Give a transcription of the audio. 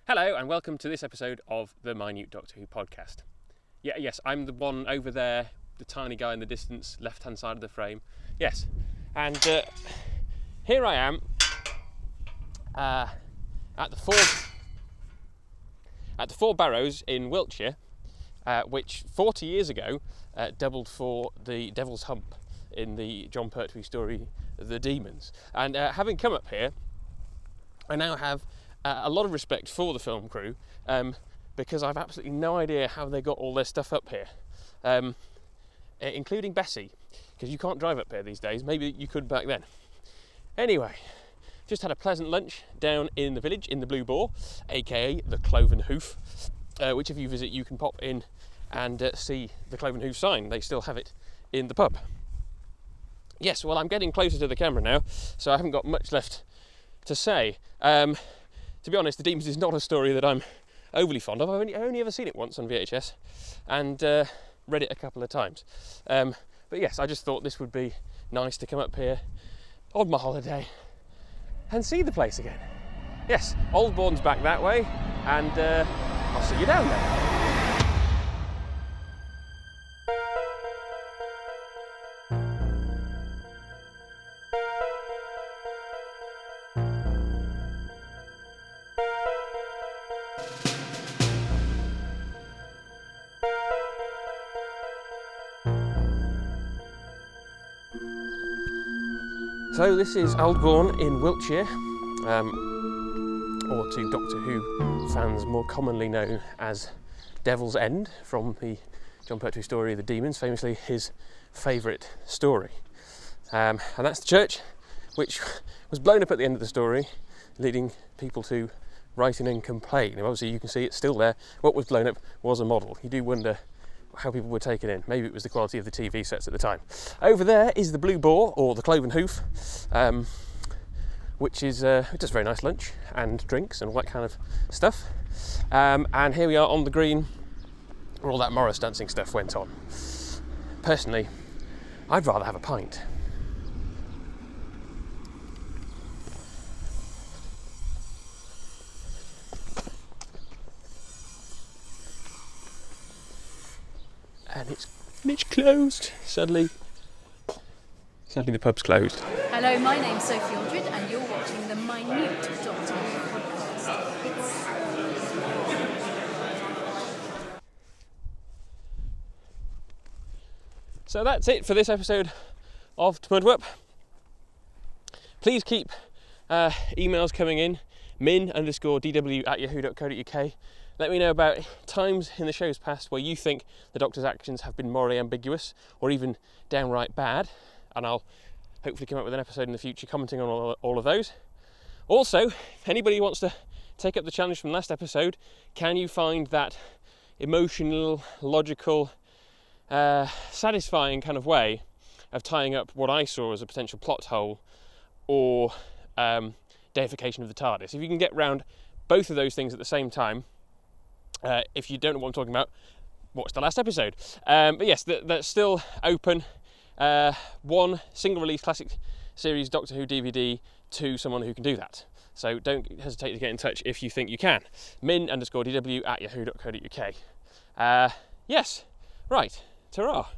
Hello and welcome to this episode of the Minute Doctor Who podcast. Yes, I'm the one over there, the tiny guy in the distance, left-hand side of the frame. Yes, and here I am at the Four Barrows in Wiltshire, which 40 years ago doubled for the Devil's Hump in the Jon Pertwee story, The Daemons. And having come up here, I now have a lot of respect for the film crew, because I've absolutely no idea how they got all their stuff up here, including Bessie, because you can't drive up here these days. Maybe you could back then. Anyway, just had a pleasant lunch down in the village in the Blue Boar, aka the Cloven Hoof, which if you visit you can pop in and see the Cloven Hoof sign. They still have it in the pub. Yes, well, I'm getting closer to the camera now, so I haven't got much left to say. To be honest, The Daemons is not a story that I'm overly fond of. I've only ever seen it once on VHS and read it a couple of times. But yes, I just thought this would be nice to come up here on my holiday and see the place again. Yes, Aldbourne's back that way, and I'll see you down there. So this is Aldbourne in Wiltshire, or to Doctor Who fans more commonly known as Devil's End from the Jon Pertwee story The Daemons, famously his favourite story. And that's the church, which was blown up at the end of the story, leading people to write in and complain. And obviously you can see it's still there. What was blown up was a model. You do wonder how people were taken in. Maybe it was the quality of the TV sets at the time. Over there is the Blue Boar, or the Cloven Hoof, which is it does very nice lunch and drinks and all that kind of stuff. And here we are on the green, where all that Morris dancing stuff went on. Personally, I'd rather have a pint. And it's closed. Sadly the pub's closed. Hello, my name's Sophie Aldred and you're watching the Minute Doctor Who podcast. So that's it for this episode of TMDWP. Please keep emails coming in, min_dw@yahoo.co.uk. Let me know about times in the shows past where you think the Doctor's actions have been morally ambiguous or even downright bad, and I'll hopefully come up with an episode in the future commenting on all of those. Also, if anybody wants to take up the challenge from last episode, can you find that emotional, logical, satisfying kind of way of tying up what I saw as a potential plot hole or deification of the TARDIS? If you can get round both of those things at the same time, if you don't know what I'm talking about, watch the last episode. But yes, that's still open. One single release classic series Doctor Who DVD to someone who can do that. So don't hesitate to get in touch if you think you can. min_dw@yahoo.co.uk. Yes, right, ta-ra.